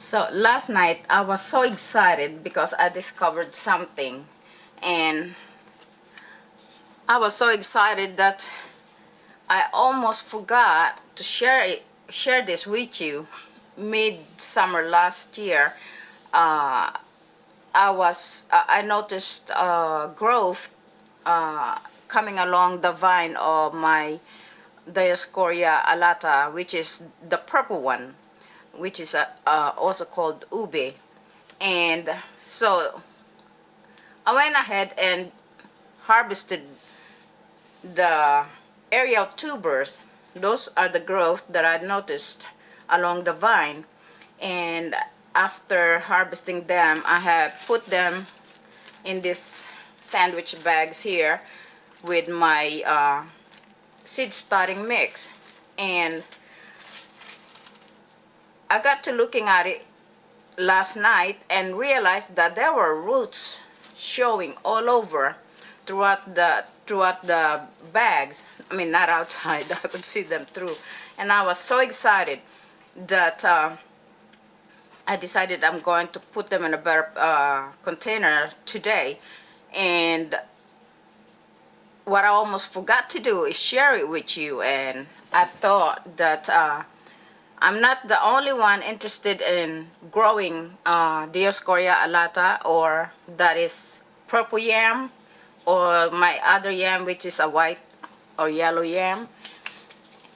So last night I was so excited because I discovered something, and I was so excited that I almost forgot to share this with you. Mid-summer last year, uh, I noticed growth coming along the vine of my dioscorea alata, which is the purple one, which is also called ube. And so I went ahead and harvested the aerial tubers. Those are the growth that I noticed along the vine. And after harvesting them, I have put them in this sandwich bags here with my seed starting mix. And I got to looking at it last night and realized that there were roots showing all over throughout the bags. I mean, not outside. I could see them through, and I was so excited that I decided I'm going to put them in a better container today. And what I almost forgot to do is share it with you. And I thought that I'm not the only one interested in growing dioscorea alata, or that is purple yam, or my other yam, which is a white or yellow yam.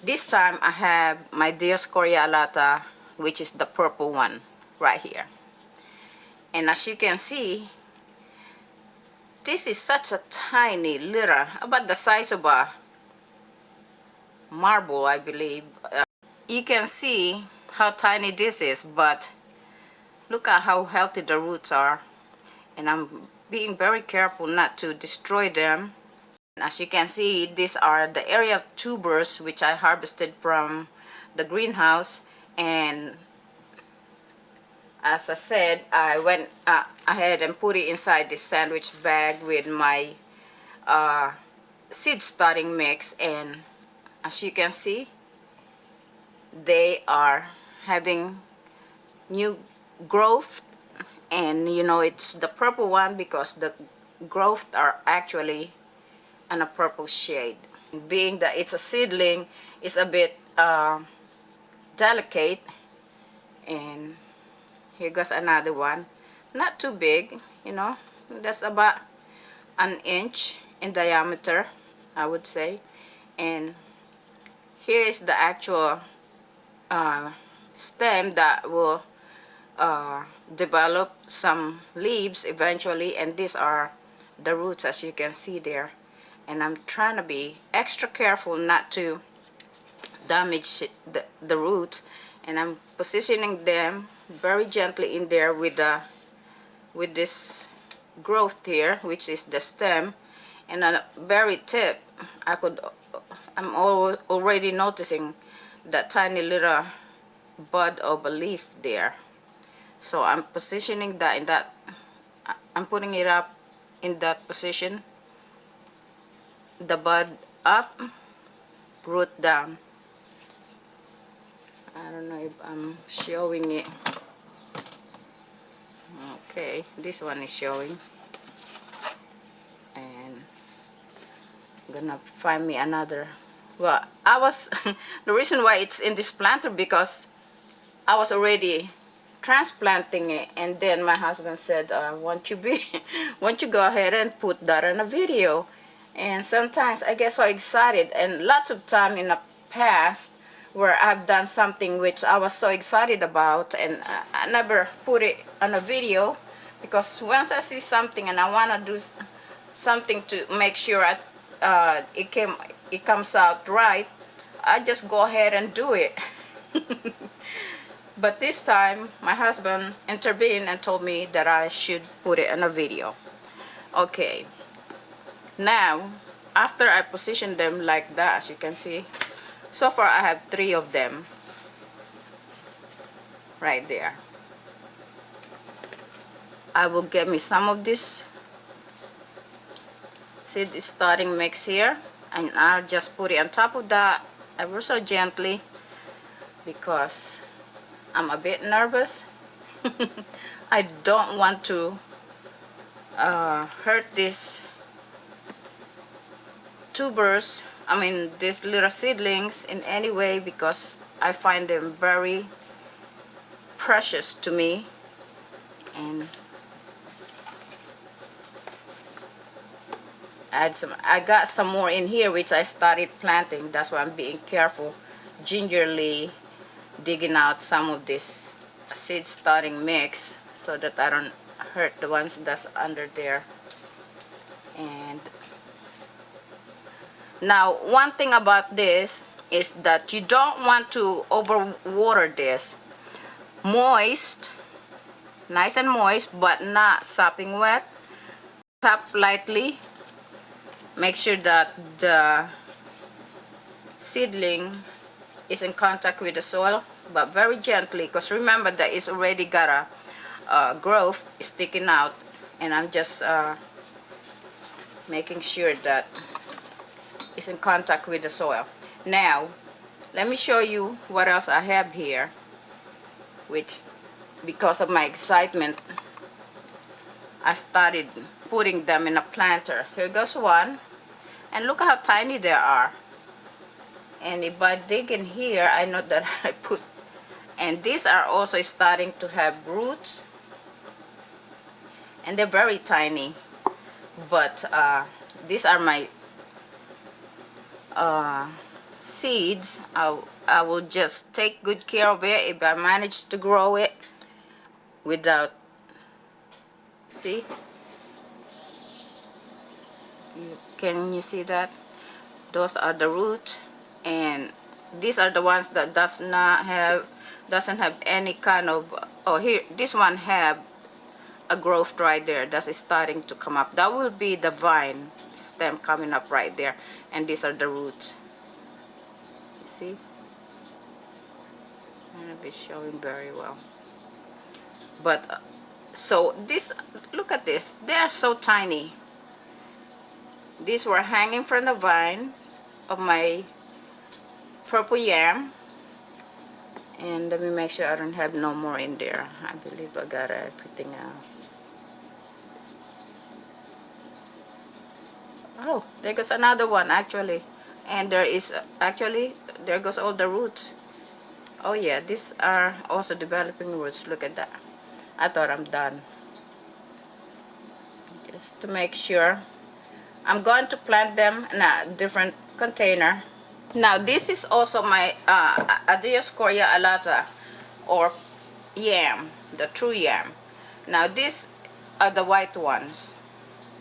This time I have my dioscorea alata, which is the purple one right here. And as you can see, this is such a tiny little, about the size of a marble, I believe. You can see how tiny this is, but look at how healthy the roots are. And I'm being very careful not to destroy them. As you can see, these are the aerial tubers which I harvested from the greenhouse. And as I said, I went ahead and put it inside this sandwich bag with my seed starting mix. And as you can see, they are having new growth. And you know, it's the purple one because the growth are actually in a purple shade. Being that it's a seedling, it's a bit delicate. And here goes another one, not too big, you know, that's about an inch in diameter, I would say. And here is the actual stem that will develop some leaves eventually, and these are the roots, as you can see there. And I'm trying to be extra careful not to damage the roots, and I'm positioning them very gently in there with this growth here, which is the stem. And on the very tip, I'm already noticing that tiny little bud of a leaf there. So I'm positioning that in that, I'm putting it up in that position, the bud up, root down. I don't know if I'm showing it. Okay, this one is showing. And I'm gonna find me another. Well, I was the reason why it's in this planter, because I was already transplanting it, and then my husband said, won't you go ahead and put that in a video? And sometimes I get so excited, and lots of time in the past where I've done something which I was so excited about, and I never put it on a video, because once I see something and I want to do something to make sure it comes out right, I just go ahead and do it. But this time my husband intervened and told me that I should put it in a video. Okay, now after I position them like that, as you can see, so far I have 3 of them right there. I will get me some of this seed starting mix here, and I'll just put it on top of that ever so gently, because I'm a bit nervous I don't want to hurt these tubers, I mean these little seedlings in any way, because I find them very precious to me. And I got some more in here which I started planting. That's why I'm being careful, gingerly digging out some of this seed starting mix so that I don't hurt the ones that's under there. And now one thing about this is that you don't want to overwater this. Moist, nice and moist, but not sopping wet. Tap lightly. Make sure that the seedling is in contact with the soil, but very gently, because remember that it's already got a growth sticking out, and I'm just making sure that it's in contact with the soil. Now let me show you what else I have here, which because of my excitement I started putting them in a planter. Here goes one, and look how tiny they are. And if I dig in here, I know that I put, and these are also starting to have roots, and they're very tiny, but these are my seeds. I will just take good care of it if I manage to grow it without, see, can you see that? Those are the roots, and these are the ones that doesn't have any kind of, oh, here this one have a growth right there that's starting to come up. That will be the vine stem coming up right there, and these are the roots. You see, I'm gonna be showing very well, but so this, look at this, they are so tiny. These were hanging from the vines of my purple yam. And let me make sure I don't have no more in there. I believe I got everything else. Oh, there goes another one actually. And there is actually, there goes all the roots. Oh yeah, these are also developing roots. Look at that. I thought I'm done. Just to make sure. I'm going to plant them in a different container. Now this is also my dioscorea alata, or yam, the true yam. Now these are the white ones.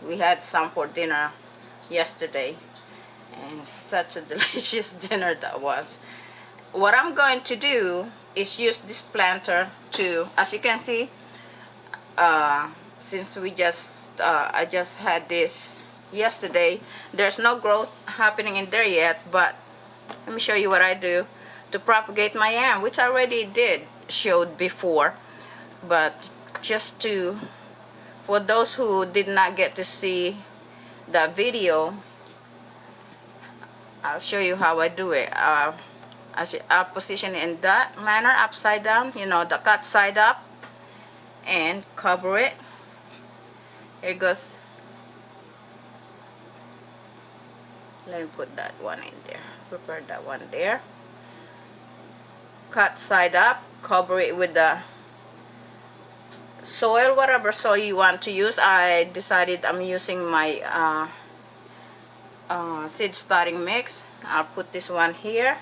We had some for dinner yesterday, and such a delicious dinner that was. What I'm going to do is use this planter to, as you can see, since we just I just had this yesterday, there's no growth happening in there yet, but let me show you what I do to propagate my yam, which I already showed before, but just to, for those who did not get to see the video, I'll show you how I do it. I'll position it in that manner, upside down, you know, the cut side up, and cover it. Here goes. Let me put that one in there. Prepare that one there. Cut side up, cover it with the soil, whatever soil you want to use. I decided I'm using my seed starting mix. I'll put this one here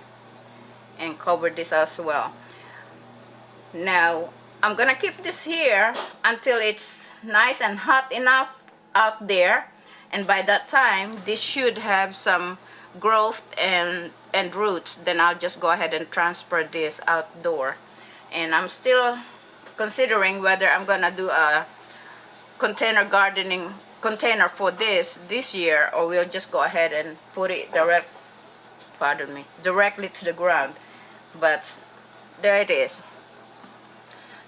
and cover this as well. Now I'm gonna keep this here until it's nice and hot enough out there, and by that time this should have some growth and roots. Then I'll just go ahead and transfer this outdoor. And I'm still considering whether I'm gonna do a container gardening container for this year, or we'll just go ahead and put it directly to the ground. But there it is.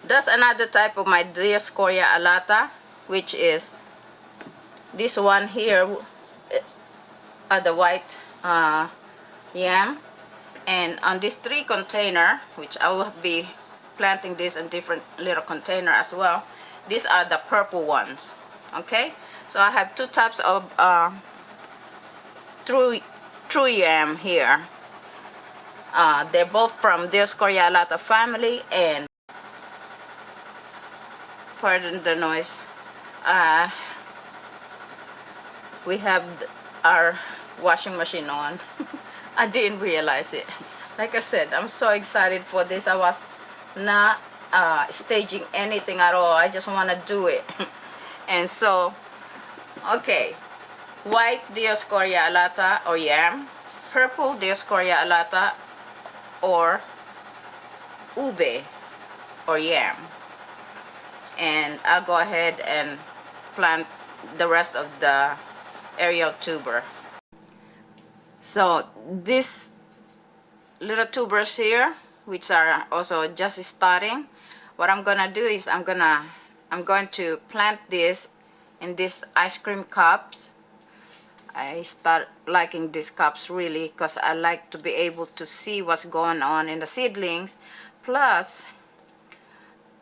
That's another type of my dioscorea alata, which is this one here, the white yam. And on this 3 container, which I will be planting this in different little container as well. These are the purple ones. Okay, so I have two types of true yam here. They're both from Dioscorea alata family, and pardon the noise. We have our washing machine on. I didn't realize it. Like I said, I'm so excited for this. I was not staging anything at all. I just want to do it. And so, okay, white Dioscorea alata or yam, purple Dioscorea alata or ube or yam. And I'll go ahead and plant the rest of the aerial tuber. So these little tubers here, which are also just starting, what I'm gonna do is I'm going to plant this in these ice cream cups. I start liking these cups really because I like to be able to see what's going on in the seedlings. Plus,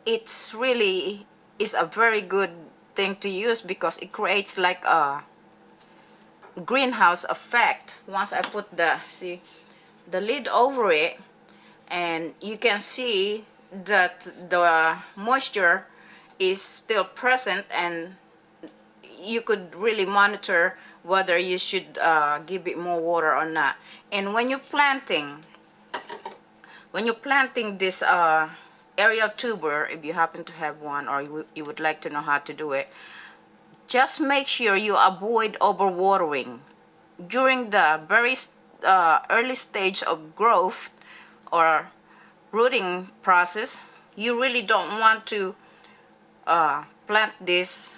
it's really is a very good thing to use because it creates like a greenhouse effect. Once I put the lid over it, and you can see that the moisture is still present, and you could really monitor whether you should give it more water or not. And when you're planting this aerial tuber, if you happen to have one or you would like to know how to do it, just make sure you avoid overwatering during the very early stage of growth or rooting process. You really don't want to plant this,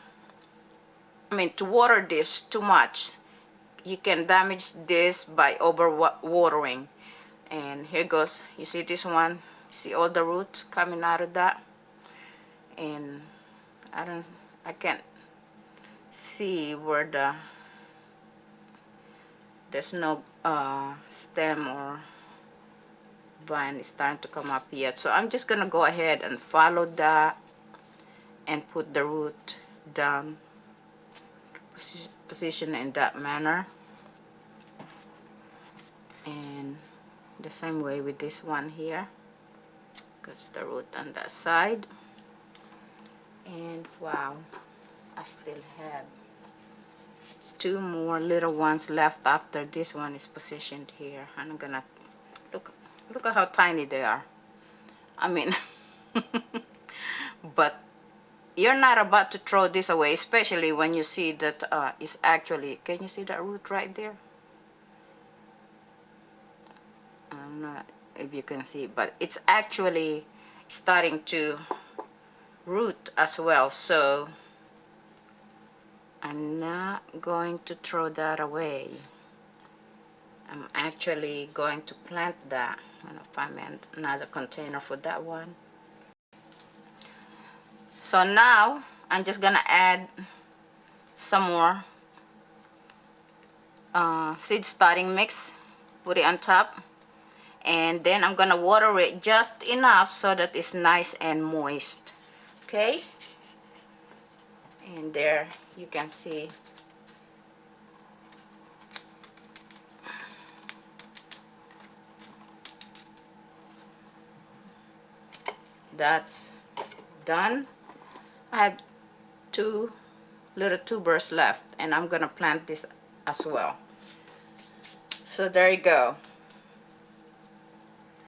to water this too much. You can damage this by overwatering. And here goes, you see this one, see all the roots coming out of that, and I can't see where there's no stem or vine is starting to come up yet. So I'm just gonna go ahead and follow that and put the root down, position in that manner. And the same way with this one here, because the root on that side. And wow, I still have two more little ones left after this one is positioned here. I'm gonna look at how tiny they are. But you're not about to throw this away, especially when you see that it's actually, can you see that root right there? I don't know if you can see, but it's actually starting to root as well. So I'm not going to throw that away. I'm actually going to plant that. I'm gonna find another container for that one. So now I'm just gonna add some more seed starting mix, put it on top, and then I'm gonna water it just enough so that it's nice and moist. Okay, and there you can see that's done. I have two little tubers left, and I'm gonna plant this as well. So there you go.